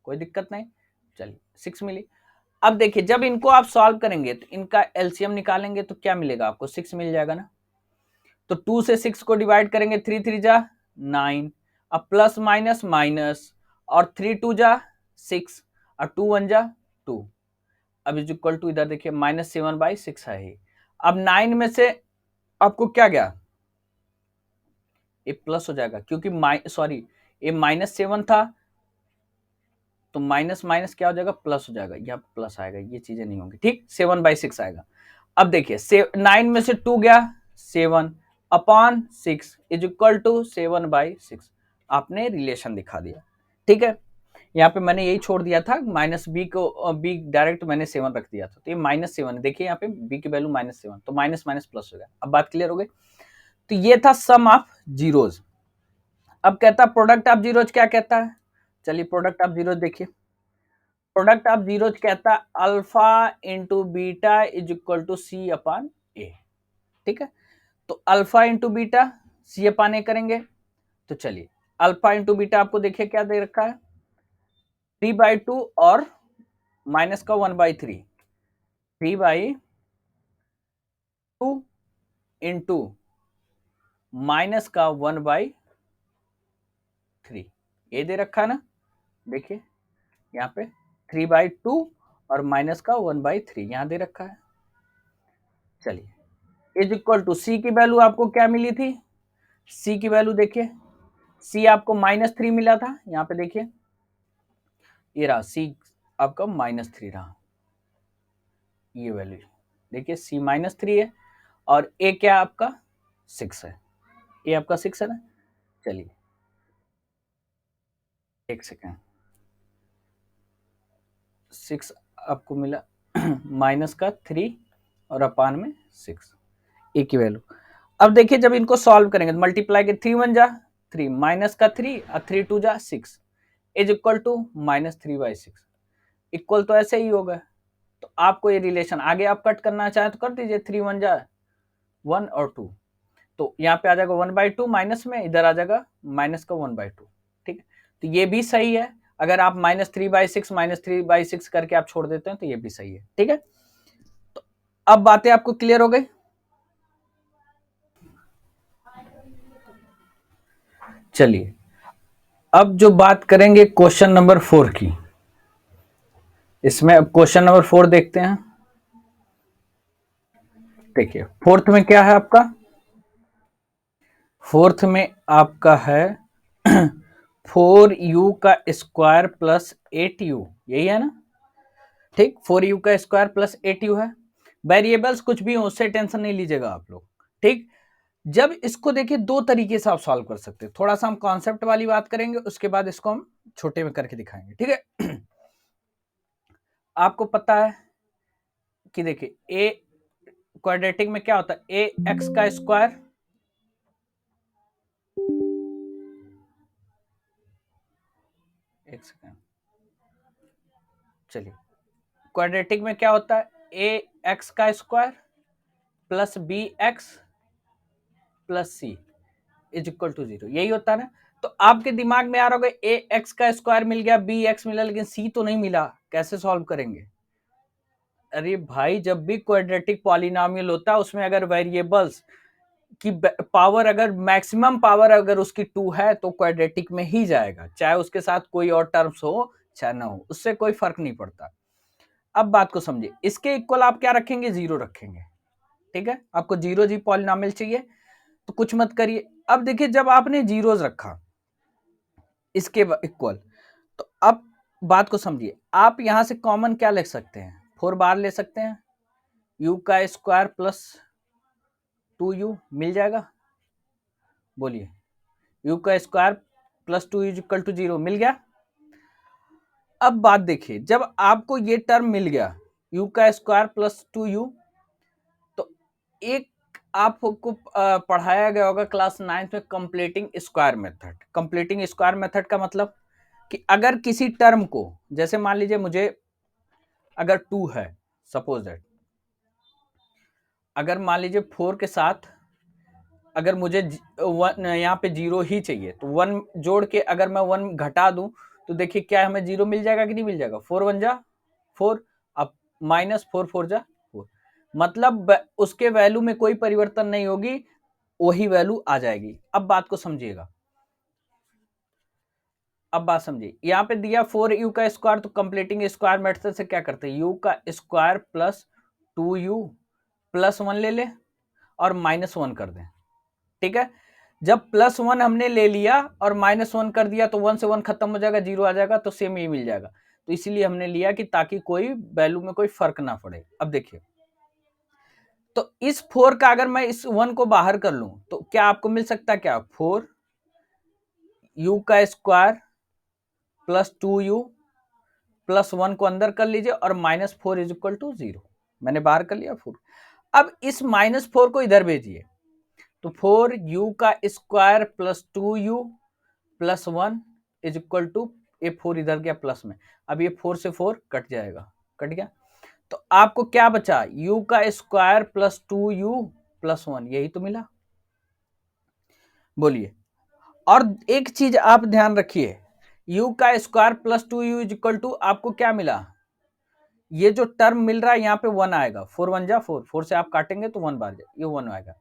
कोई दिक्कत नहीं, चलिए 6 मिली। अब देखिए जब इनको आप सॉल्व करेंगे तो इनका एलसीएम निकालेंगे तो क्या मिलेगा आपको 6 मिल जाएगा ना। तो 2 से 6 को डिवाइड करेंगे, 3 3 जा 9, अब प्लस माइनस माइनस, और 3 2 जा 6 और 2 1 जा 2, अब इज इक्वल टू इधर देखिए -7/6 है ही। अब 9 में से आपको क्या गया, ये प्लस हो जाएगा क्योंकि सॉरी ये -7 था, तो माइनस माइनस क्या हो जाएगा, प्लस हो जाएगा, यहाँ प्लस आएगा, ये चीजें नहीं होंगी, ठीक 7/6 आएगा। अब देखिए 9 में से 2 गया 7/6 इज इक्वल टू 7/6, आपने रिलेशन दिखा दिया, ठीक है। यहाँ पे मैंने यही छोड़ दिया था, माइनस बी को बी डायरेक्ट मैंने 7 रख दिया था, तो ये -7 है, देखिए यहाँ पे बी की वैल्यू -7, तो माइनस माइनस प्लस हो गया। अब बात क्लियर हो गई। तो ये था सम ऑफ जीरोज। अब कहता है प्रोडक्ट ऑफ जीरोज क्या कहता है, चलिए प्रोडक्ट ऑफ जीरोज देखिए। प्रोडक्ट ऑफ जीरोज कहता है alpha into beta is equal to C upon A, ठीक है। तो alpha into beta C upon A करेंगे, तो चलिए अल्फा इंटू बीटा आपको देखिए क्या दे रखा है, 3/2 और माइनस का 1/3, 3/2 इंटू माइनस का 1/3, ये दे रखा है ना, देखिए यहाँ पे 3/2 और माइनस का 1/3 यहाँ दे रखा है। चलिए इज इक्वल टू सी की वैल्यू आपको क्या मिली थी, सी की वैल्यू देखिए, सी आपको -3 मिला था, यहाँ पे देखिए ये रहा सी आपका -3 रहा, ये वैल्यू देखिए सी -3 है, और ए क्या आपका 6 है, ए आपका 6 है ना। चलिए एक सेकेंड, 6 आपको मिला माइनस का 3 और अपान में 6, ए की वैल्यू। अब देखिए जब इनको सॉल्व करेंगे तो मल्टीप्लाई के 3 1 जा 3, माइनस का 3 और 3 2 जा 6 इज इक्वल टू -3/6, इक्वल तो ऐसे ही होगा। तो आपको ये रिलेशन आगे आप कट करना चाहे तो कर दीजिए, 3 1 जा 1 और 2, तो यहाँ पे आ जाएगा 1/2 माइनस में, इधर आ जाएगा माइनस का 1/2, ठीक है। तो ये भी सही है, अगर आप -3/6 करके आप छोड़ देते हैं तो ये भी सही है, ठीक है। तो अब बातें आपको क्लियर हो गई। चलिए अब जो बात करेंगे क्वेश्चन नंबर 4 की, इसमें अब क्वेश्चन नंबर 4 देखते हैं। देखिए फोर्थ में क्या है आपका, फोर्थ में आपका है 4u का स्क्वायर प्लस 8u, यही है ना, ठीक 4u का स्क्वायर प्लस 8u है। वेरिएबल्स कुछ भी हो उससे टेंशन नहीं लीजिएगा आप लोग, ठीक। जब इसको देखिए दो तरीके से आप सॉल्व कर सकते हैं, थोड़ा सा हम कॉन्सेप्ट वाली बात करेंगे, उसके बाद इसको हम छोटे में करके दिखाएंगे, ठीक है। आपको पता है कि देखिए ए क्वाड्रेटिक में क्या होता है, ए एक्स का स्क्वायर एक सेकेंड, चलिए क्वाड्रेटिक में क्या होता है, ए एक्स का square plus B X plus C is equal to 0, यही होता है ना। तो आपके दिमाग में आ रहा होगा ए एक्स का स्क्वायर मिल गया, बी एक्स मिला, लेकिन सी तो नहीं मिला, कैसे सॉल्व करेंगे। अरे भाई जब भी क्वाड्रेटिक पॉलिनोमियल होता है उसमें अगर वेरिएबल्स की पावर अगर मैक्सिमम पावर अगर उसकी 2 है तो क्वाड्रेटिक में ही जाएगा, चाहे उसके साथ कोई और टर्म्स हो चाहे ना हो, उससे कोई फर्क नहीं पड़ता। अब बात को समझिए, इसके इक्वल आप क्या रखेंगे, 0 रखेंगे, ठीक है। आपको 0 जी पॉलिनोमियल चाहिए तो कुछ मत करिए। अब देखिए जब आपने जीरोज रखा इसके इक्वल, तो अब बात को समझिए, आप यहां से कॉमन क्या ले सकते हैं, 4 बार ले सकते हैं, u का स्क्वायर प्लस 2u मिल जाएगा, बोलिए u का square plus 2 is equal to 0 मिल गया। अब बात देखिए जब आपको ये टर्म मिल गया u का स्क्वायर प्लस 2u, तो एक आपको पढ़ाया गया होगा क्लास 9th में completing square method. Completing square method का मतलब कि अगर किसी टर्म को, जैसे मान लीजिए मुझे अगर 2 है, सपोज दैट, अगर मान लीजिए 4 के साथ अगर मुझे यहाँ पे 0 ही चाहिए, तो 1 जोड़ के अगर मैं 1 घटा दूं तो देखिए क्या हमें 0 मिल जाएगा कि नहीं मिल जाएगा, 4 1 जा 4, अब -4 4 जा 4, मतलब उसके वैल्यू में कोई परिवर्तन नहीं होगी, वही वैल्यू आ जाएगी। अब बात को समझिएगा, अब बात समझिए, यहाँ पे दिया 4u का स्क्वायर, तो कंप्लीटिंग स्क्वायर मेथड से क्या करते हैं, u का स्क्वायर प्लस 2u प्लस 1 ले ले और माइनस 1 कर दें। ठीक है, जब प्लस 1 हमने ले लिया और माइनस 1 कर दिया तो 1 से 1 खत्म हो जाएगा, 0 आ जाएगा, तो सेम ये मिल जाएगा। तो इसीलिए हमने लिया कि ताकि कोई वैल्यू में कोई फर्क ना पड़े। अब देखिए, तो इस 4 का अगर मैं इस 1 को बाहर कर लूं तो क्या आपको मिल सकता है, क्या 4u का स्क्वायर प्लस 2u प्लस 1 को अंदर कर लीजिए और माइनस 4 इज इक्वल टू 0। मैंने बाहर कर लिया 4। अब इस माइनस 4 को इधर भेजिए, तो 4u का square plus 2u plus 1 is equal to, ये 4 इधर गया प्लस में, अब ये 4 से 4 कट जाएगा, कट गया। तो आपको क्या बचा, u का स्क्वायर प्लस 2u प्लस 1, यही तो मिला। बोलिए, और एक चीज आप ध्यान रखिए, u का square plus 2u is equal to, आपको क्या मिला, ये जो टर्म मिल रहा है यहाँ पे 1 आएगा, 4 1 जा 4, 4 से आप काटेंगे तो 1 बार जाए, ये 1 आएगा।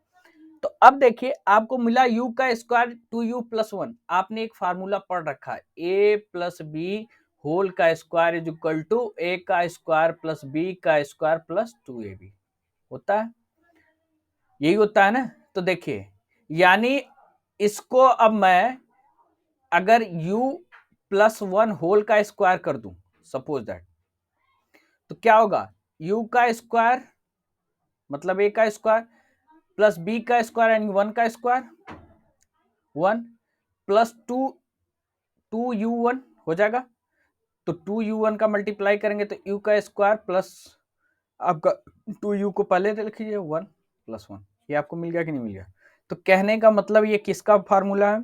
तो अब देखिए, आपको मिला u का स्क्वायर 2u प्लस 1, आपने एक फार्मूला पढ़ रखा है, a प्लस बी होल का square is equal to a का स्क्वायर प्लस b का स्क्वायर प्लस 2ab, होता है, यही होता है ना। तो देखिए, यानी इसको अब मैं अगर u प्लस 1 होल का स्क्वायर कर दूं, सपोज दैट, तो क्या होगा, u का स्क्वायर मतलब a का स्क्वायर प्लस b का स्क्वायर यानी 1 का स्क्वायर 1 प्लस 2u1 हो जाएगा, तो 2u1 का मल्टीप्लाई करेंगे तो u का स्क्वायर प्लस आपका 2u को पहले लिखिए 1 प्लस 1, ये आपको मिल गया कि नहीं मिल गया। तो कहने का मतलब ये किसका फार्मूला है,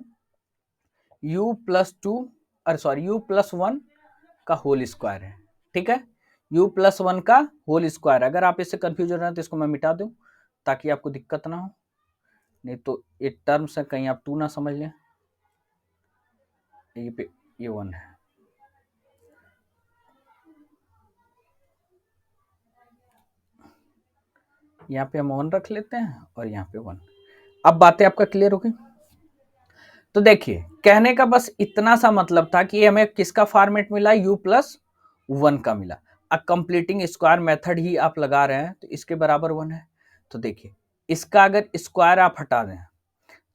u प्लस 2 अरे सॉरी u प्लस 1 का होल स्क्वायर है। ठीक है, u प्लस 1 का होल स्क्वायर। अगर आप इससे कंफ्यूज हो रहे हैं तो इसको मैं मिटा दूं ताकि आपको दिक्कत ना हो, नहीं तो ये टर्म्स है कहीं आप 2 ना समझ लें। ये 1 है, यहाँ पे हम 1 रख लेते हैं और यहाँ पे 1। अब बातें आपका क्लियर हो गई। तो देखिए, कहने का बस इतना सा मतलब था कि हमें किसका फॉर्मेट मिला, u प्लस 1 का मिला। अब कंप्लीटिंग स्क्वायर मेथड ही आप लगा रहे हैं तो इसके बराबर 1 है। तो देखिए, इसका अगर स्क्वायर आप हटा दें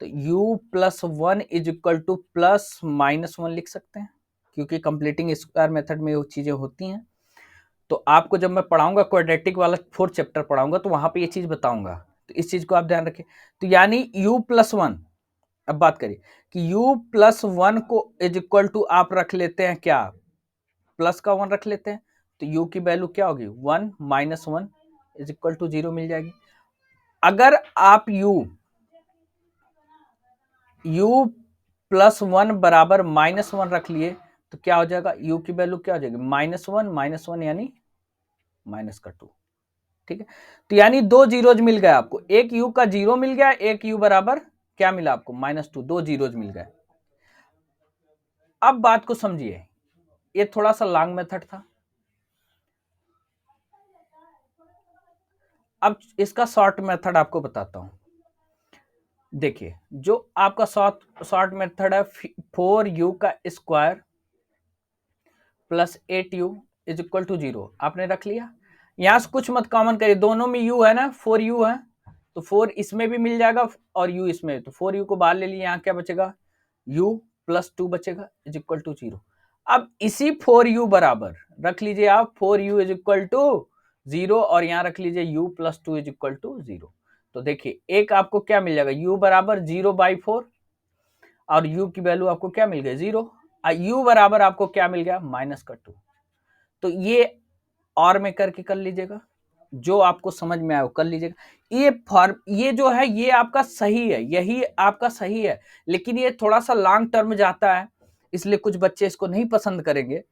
तो u plus 1 is equal two plus minus 1 लिख सकते हैं, क्योंकि कंप्लीटिंग स्क्वायर मेथड में वो चीजें होती हैं। तो आपको जब मैं पढ़ाऊंगा क्वाड्रेटिक वाला 4th चैप्टर पढ़ाऊंगा तो वहां पे ये चीज बताऊंगा, तो इस चीज को आप ध्यान रखें। तो यानी u प्लस 1, अब बात करिए कि u प्लस 1 को इज इक्वल टू आप रख लेते हैं क्या, प्लस का 1 रख लेते हैं, तो u की वैल्यू क्या होगी, 1 माइनस 1 इज इक्वल टू 0 मिल जाएगी। अगर आप u प्लस 1 बराबर माइनस 1 रख लिए तो क्या हो जाएगा, u की वैल्यू क्या हो जाएगी, माइनस वन यानी माइनस का 2। ठीक है, तो यानी 2 जीरोज मिल गए आपको, एक u का 0 मिल गया, एक u बराबर क्या मिला आपको, -2, 2 जीरोज मिल गए। अब बात को समझिए, ये थोड़ा सा लॉन्ग मेथड था, अब इसका शॉर्ट मेथड आपको बताता हूं। देखिए, जो आपका शॉर्ट मेथड है, 4u का square plus 8u is equal to 0 आपने रख लिया। यहां से कुछ मत कॉमन करिए, दोनों में u है ना, 4u है, तो 4 इसमें भी मिल जाएगा और u इसमें, तो 4u को बाहर ले लिए, यहां क्या बचेगा, u प्लस 2 बचेगा इज इक्वल टू 0। अब इसी 4u बराबर रख लीजिए आप, 4u इज इक्वल टू 0 और यहां रख लीजिए u plus 2 is equal to 0। तो देखिए, एक आपको क्या मिल जाएगा, u बराबर 0/4 और u की वैल्यू आपको क्या मिल गई, 0। u बराबर आपको क्या मिल गया, -2। तो ये और में करके कर लीजिएगा, जो आपको समझ में आए वो कर लीजिएगा। ये जो है ये आपका सही है, यही आपका सही है, लेकिन ये थोड़ा सा लॉन्ग टर्म जाता है, इसलिए कुछ बच्चे इसको नहीं पसंद करेंगे।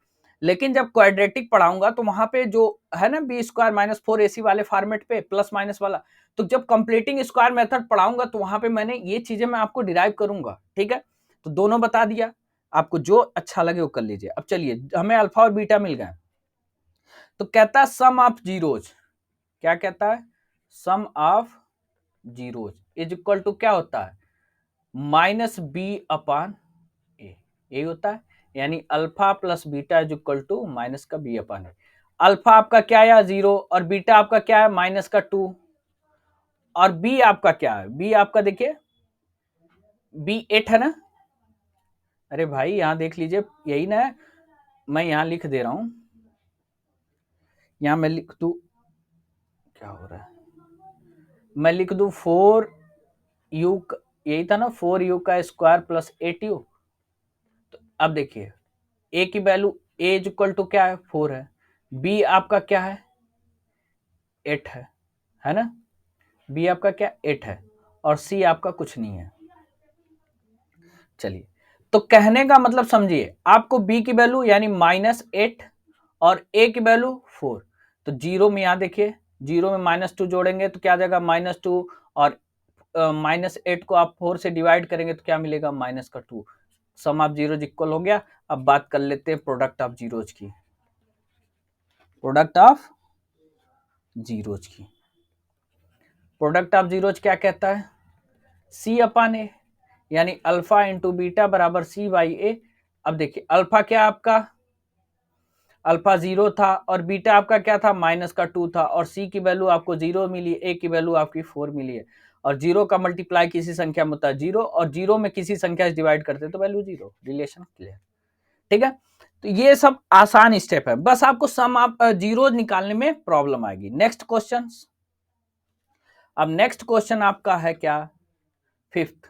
लेकिन जब क्वाड्रेटिक पढ़ाऊंगा तो वहां पे जो है ना बी स्क्वायर माइनस 4ac वाले फॉर्मेट पे प्लस माइनस वाला, तो जब कंप्लीटिंग स्क्वायर मेथड पढ़ाऊंगा तो वहां पे मैंने ये चीजें मैं आपको डिराइव करूंगा। ठीक है, तो दोनों बता दिया, आपको जो अच्छा लगे वो कर लीजिए। अब चलिए, हमें अल्फा और बीटा मिल गए, तो कहता है सम ऑफ जीरोज, क्या कहता है, sum of zeros is equal to क्या होता है, माइनस बी अपान ए, यही होता है। यानी alpha plus beta is equal to minus का बी अपान ए। अल्फा आपका क्या है, 0, और बीटा आपका क्या है, माइनस का 2, और बी आपका क्या है, बी आपका देखिए बी 8 है ना। अरे भाई यहां देख लीजिए, यही ना है, मैं यहां लिख दे रहा हूं, यहां मैं लिख दू, क्या हो रहा है, मैं लिख दू 4u, यही था ना, 4u का स्क्वायर प्लस 8u। तो अब देखिए ए की value, A is equal to क्या है, 4 है, बी आपका क्या है, 8 है ना, बी आपका क्या 8 है, और सी आपका कुछ नहीं है। चलिए, तो कहने का मतलब समझिए, आपको बी की वैल्यू यानी -8 और ए की वैल्यू 4, तो जीरो में यहां देखिए, जीरो में -2 जोड़ेंगे तो क्या आ जाएगा, -2, और -8 को आप 4 से डिवाइड करेंगे तो क्या मिलेगा, -2। सम ऑफ जीरोज इक्वल हो गया। अब बात कर लेते हैं प्रोडक्ट ऑफ जीरोज की, प्रोडक्ट ऑफ जीरोज की, प्रोडक्ट ऑफ जीरोज क्या कहता है, सी अपान ए, यानी अल्फा इंटू बीटा बराबर सी बाई ए। अब देखिए अल्फा क्या आपका, अल्फा 0 था, और बीटा आपका क्या था, -2 था, और सी की वैल्यू आपको 0 मिली, ए की वैल्यू आपकी 4 मिली है, और 0 का मल्टीप्लाई किसी संख्या में होता है 0, और 0 में किसी संख्या से डिवाइड करते तो वैल्यू 0, रिलेशन क्लियर। ठीक है, तो ये सब आसान स्टेप है, बस आपको सम आप जीरो निकालने में प्रॉब्लम आएगी। नेक्स्ट क्वेश्चन, अब नेक्स्ट क्वेश्चन आपका है क्या, फिफ्थ,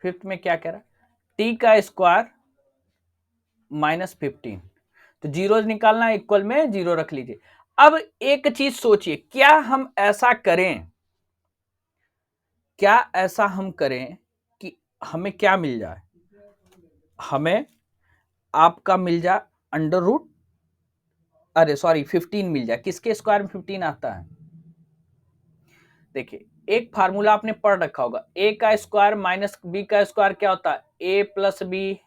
फिफ्थ में क्या कह रहा है, टी का स्क्वायर -15, तो जीरो निकालना, इक्वल में जीरो रख लीजिए। अब एक चीज सोचिए, क्या हम ऐसा करें, क्या ऐसा हम करें कि हमें क्या मिल जाए, हमें आपका मिल जाए अंडर रूट, अरे सॉरी 15 मिल जाए, किसके स्क्वायर में 15 आता है, देखिए एक फार्मूला आपने पढ़ रखा होगा, ए का स्क्वायर माइनस बी का स्क्वायर क्या होता है, ए प्लस बी,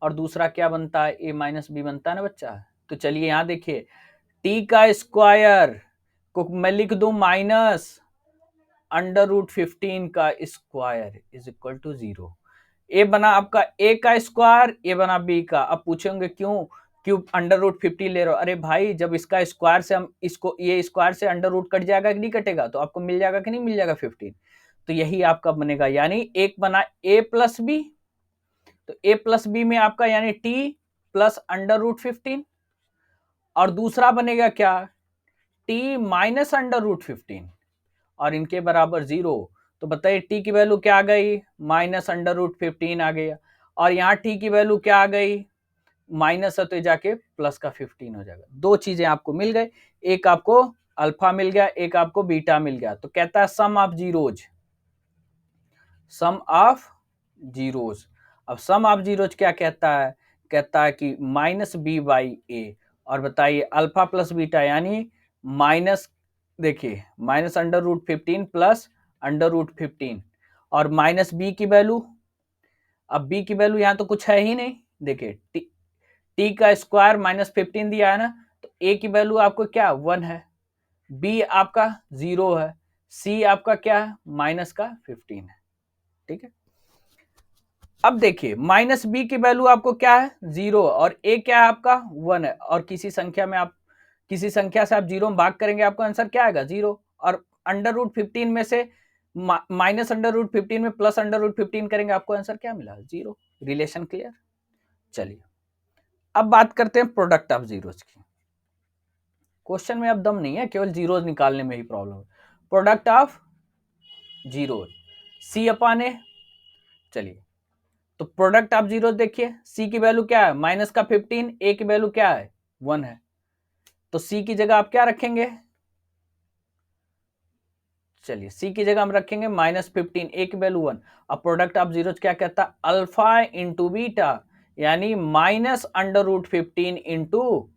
और दूसरा क्या बनता है, ए माइनस बी बनता है ना बच्चा। तो चलिए यहां देखिए, टी का स्क्वायर को मैं लिख दूं -√15 का स्क्वायर इज इक्वल टू 0। ए बना आपका ए का स्क्वायर, ए बना बी का। अब पूछेंगे क्यों, क्यों √15 ले रहे हो, अरे भाई जब इसका स्क्वायर से हम इसको, ये स्क्वायर से अंडर रूट कट जाएगा कि नहीं कटेगा, तो आपको मिल जाएगा कि नहीं मिल जाएगा 15, तो यही आपका बनेगा, यानी एक बना ए प्लस बी, तो ए प्लस बी में आपका यानी टी प्लस √15, और दूसरा बनेगा क्या, टी माइनस √15, और इनके बराबर 0। तो बताइए टी की वैल्यू क्या आ गई, -√15 आ गया, और यहाँ टी की वैल्यू क्या आ गई, माइनस है तो जाके प्लस का 15 हो जाएगा। दो चीजें आपको मिल गई, एक आपको अल्फा मिल गया, एक आपको बीटा मिल गया। तो कहता है sum of zeros, sum of zeros. अब सम ऑफ जीरोज क्या कहता है, कहता है कि -b/a, और बताइए अल्फा प्लस बीटा यानी माइनस, देखिए -√15 प्लस √15, और माइनस बी की वैल्यू, अब बी की वैल्यू यहां तो कुछ है ही नहीं, देखिए टी का स्क्वायर -15 दिया है ना, तो ए की वैल्यू आपको क्या 1 है, बी आपका 0 है, सी आपका क्या है -15 है। ठीक है, अब देखिए माइनस बी की वैल्यू आपको क्या है 0, और ए क्या है आपका 1 है, और किसी संख्या में आप, किसी संख्या से आप 0 में भाग करेंगे आपको आंसर क्या आएगा 0, और √15 में से -√15 में प्लस √15 करेंगे आपको आंसर क्या मिला 0। Relation clear. चलिए अब बात करते हैं प्रोडक्ट ऑफ जीरोज की, क्वेश्चन में अब दम नहीं है, केवल जीरोज निकालने में ही प्रॉब्लम है। Product of zeros C upon ए, चलिए तो प्रोडक्ट ऑफ जीरोज देखिए, सी की वैल्यू क्या है -15, ए की वैल्यू क्या है 1 है, तो सी की जगह आप क्या रखेंगे, चलिए सी की जगह हम रखेंगे -15, ए की वैल्यू 1। अब प्रोडक्ट ऑफ जीरोज क्या कहता है, अल्फा इंटू बीटा, यानी -√15 इंटू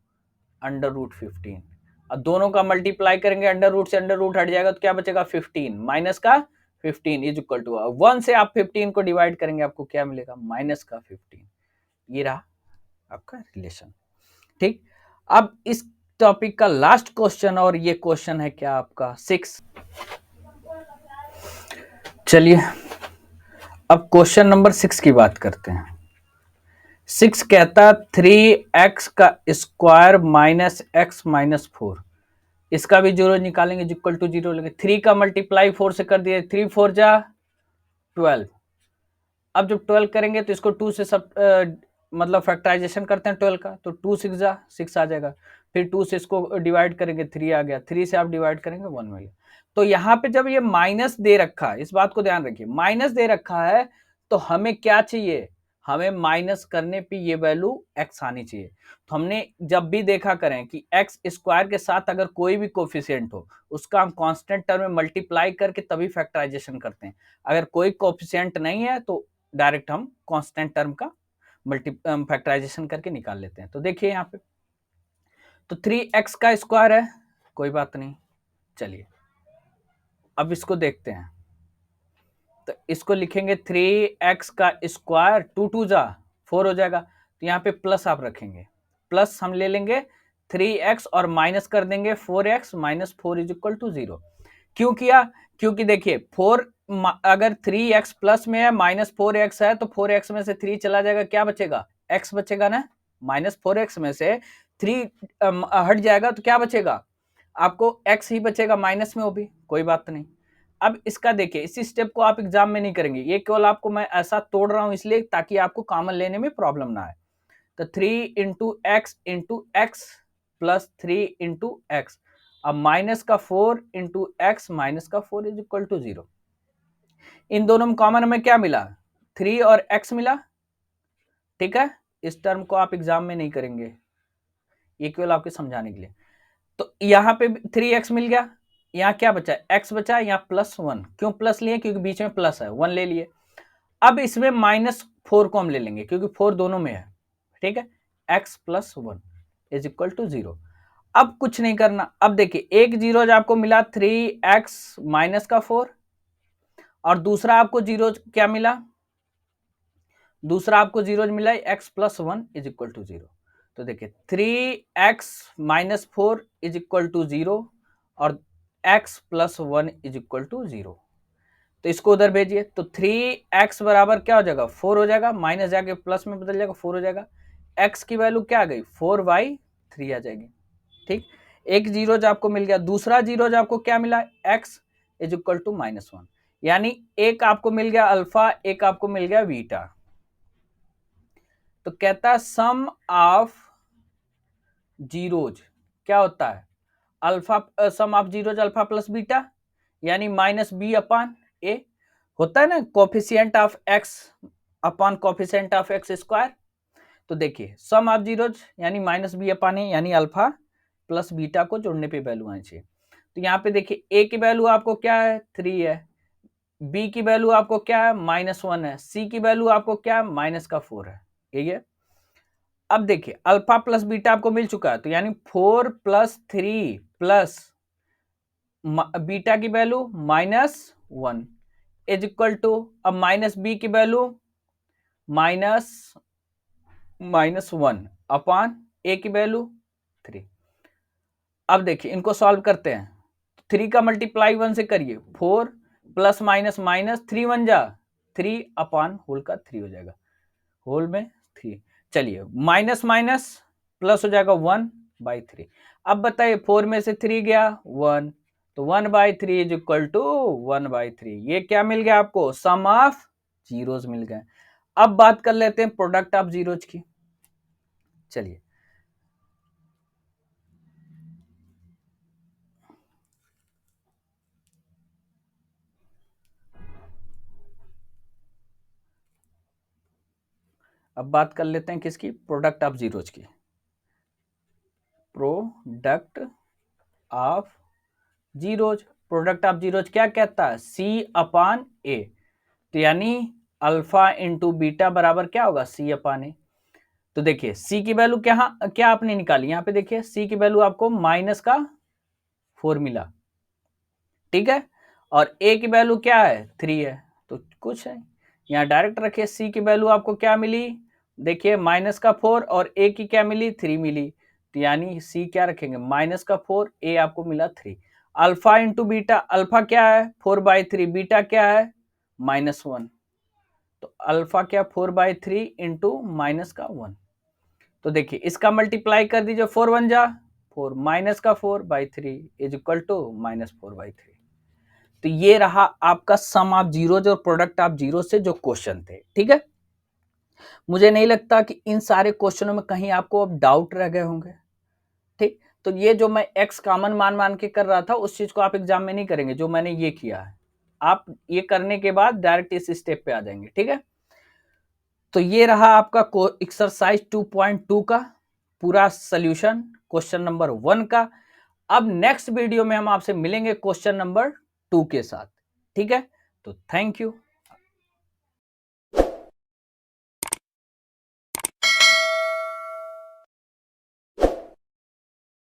√15। अब दोनों का मल्टीप्लाई करेंगे, अंडर रूट से अंडर रूट हट जाएगा तो क्या बचेगा 15, माइनस का 15 इज इक्वल टू 1 से आप 15 को डिवाइड करेंगे आपको क्या मिलेगा माइनस का 15। ये रहा आपका रिलेशन। ठीक, अब इस टॉपिक का लास्ट क्वेश्चन, और ये क्वेश्चन है क्या आपका 6, चलिए अब क्वेश्चन नंबर 6 की बात करते हैं। 6 कहता 3x का स्क्वायर माइनस एक्स माइनस 4, इसका भी जीरो निकालेंगे इक्वल टू जीरो लेंगे। 3 का मल्टीप्लाई 4 से कर दिए, 3 4 जा 12। अब जब 12 करेंगे तो इसको 2 से सब मतलब फैक्टराइजेशन करते हैं 12 का, तो 2 6 जा 6 आ जाएगा। फिर 2 से इसको डिवाइड करेंगे 3 आ गया, 3 से आप डिवाइड करेंगे 1 मिलेगा। तो यहाँ पे जब ये माइनस दे रखा है, इस बात को ध्यान रखिए, माइनस दे रखा है तो हमें क्या चाहिए, हमें माइनस करने पे ये वैल्यू x आनी चाहिए। तो हमने जब भी देखा करें कि x स्क्वायर के साथ अगर कोई भी कोफिशिएंट हो उसका हम कांस्टेंट टर्म में मल्टीप्लाई करके तभी फैक्टराइजेशन करते हैं। अगर कोई कोफिशिएंट नहीं है तो डायरेक्ट हम कांस्टेंट टर्म का फैक्टराइजेशन करके निकाल लेते हैं। तो देखिए यहाँ पे तो 3x का स्क्वायर है, कोई बात नहीं। चलिए अब इसको देखते हैं, तो इसको लिखेंगे 3x का स्क्वायर, 2 2 जा 4 हो जाएगा। तो यहाँ पे प्लस आप रखेंगे, प्लस हम ले लेंगे 3x और माइनस कर देंगे 4x minus 4 is equal to 0। क्यों किया, क्योंकि देखिए 4 अगर 3x प्लस में है माइनस 4x है तो 4x में से 3 चला जाएगा, क्या बचेगा, x बचेगा ना। माइनस 4x में से 3 हट जाएगा तो क्या बचेगा, आपको x ही बचेगा, माइनस में वो भी कोई बात नहीं। अब इसका देखिए, इसी स्टेप को आप एग्जाम में नहीं करेंगे, ये केवल आपको मैं ऐसा तोड़ रहा हूं इसलिए ताकि आपको कॉमन लेने में प्रॉब्लम ना आए। तो 3 into x plus 3 into x, अब माइनस का 4 इंटू एक्स माइनस का 4 इज इक्वल टू 0। इन दोनों में कॉमन हमें क्या मिला, 3 और x मिला, ठीक है। इस टर्म को आप एग्जाम में नहीं करेंगे, ये केवल आपके समझाने के लिए। तो यहाँ पे 3x मिल गया, यहाँ क्या बचा, x बचा, यहाँ +1, क्यों प्लस लिए, क्योंकि बीच में प्लस है, 1 ले लिए। अब इसमें -4 को हम ले लेंगे क्योंकि 4 दोनों में है, ठीक है। x + 1 is equal to 0। अब कुछ नहीं करना, अब देखिए एक जीरो आपको मिला 3x माइनस का 4 और दूसरा आपको जीरो क्या मिला, दूसरा आपको जीरो मिला x + 1 इज इक्वल टू 0। तो देखिए 3x minus 4 is equal to 0 और x + 1 इज इक्वल टू 0। तो इसको उधर भेजिए, तो 3x बराबर क्या हो जाएगा, 4 हो जाएगा, माइनस जाके प्लस में बदल जाएगा, 4 हो जाएगा। x की वैल्यू क्या आ गई, 4/3 आ जाएगी, ठीक। एक जीरो जो आपको मिल गया, दूसरा जीरो जो आपको क्या मिला, x इज इक्वल टू -1, यानी एक आपको मिल गया अल्फा, एक आपको मिल गया बीटा। तो कहता है सम ऑफ जीरोज क्या होता है, alpha, sum of zeros alpha plus beta, यानी -b/a होता है ना, coefficient of x upon coefficient of x square. तो देखिए सम ऑफ जीरोज यानी -b/a यानी अल्फा प्लस बीटा को जोड़ने पे वैल्यू आनी चाहिए। तो यहाँ पे देखिए a की वैल्यू आपको क्या है, 3 है, b की वैल्यू आपको क्या है, -1 है, c की वैल्यू आपको क्या है, -4 है, यही है। अब देखिए अल्फा प्लस बीटा आपको मिल चुका है, तो यानी 4 + 3 प्लस बीटा की वैल्यू -1 इज इक्वल टू, अब माइनस बी की वैल्यू -1 अपॉन ए की वैल्यू 3। अब देखिए इनको सॉल्व करते हैं, 3 का मल्टीप्लाई 1 से करिए, 4 प्लस माइनस माइनस 3 1 जा 3 अपॉन होल का 3 हो जाएगा, होल में 3। चलिए माइनस माइनस प्लस हो जाएगा 1/3। अब बताइए 4 में से 3 गया 1, तो 1/3 इज इक्वल टू 1/3। ये क्या मिल गया आपको, सम ऑफ जीरोज मिल गए। अब बात कर लेते हैं प्रोडक्ट ऑफ जीरोज की। चलिए अब बात कर लेते हैं किसकी, प्रोडक्ट ऑफ जीरोज की। Product of zeros, product of zeros क्या कहता है, C/A। तो यानी अल्फा इंटू बीटा बराबर क्या होगा, C/A। तो देखिए C की वैल्यू क्या आपने निकाली, यहाँ पे देखिए C की वैल्यू आपको -4 मिला, ठीक है, और A की वैल्यू क्या है, 3 है। तो कुछ है यहाँ डायरेक्ट रखिए, C की वैल्यू आपको क्या मिली, देखिए -4 और A की क्या मिली, 3 मिली। तो यानी C क्या रखेंगे, -4, A आपको मिला 3। अल्फा इंटू बीटा, अल्फा क्या है 4/3, बीटा क्या है -1, तो अल्फा क्या 4/3 इंटू माइनस का 1। तो देखिए इसका मल्टीप्लाई कर दीजिए, 4 1 जा 4 माइनस का 4/3 इज इक्वल टू -4/3। तो ये रहा आपका सम ऑफ जीरोज और प्रोडक्ट ऑफ जीरो से जो क्वेश्चन थे। ठीक है, मुझे नहीं लगता कि इन सारे क्वेश्चनों में कहीं आपको अब डाउट रह गए होंगे। ठीक, तो ये जो मैं x कॉमन मान मान के कर रहा था उस चीज को आप एग्जाम में नहीं करेंगे, जो मैंने ये किया है आप ये करने के बाद डायरेक्ट इस स्टेप पे आ जाएंगे। ठीक है, तो ये रहा आपका एक्सरसाइज 2.2 का पूरा सॉल्यूशन क्वेश्चन नंबर 1 का। अब नेक्स्ट वीडियो में हम आपसे मिलेंगे क्वेश्चन नंबर 2 के साथ। ठीक है, तो थैंक यू।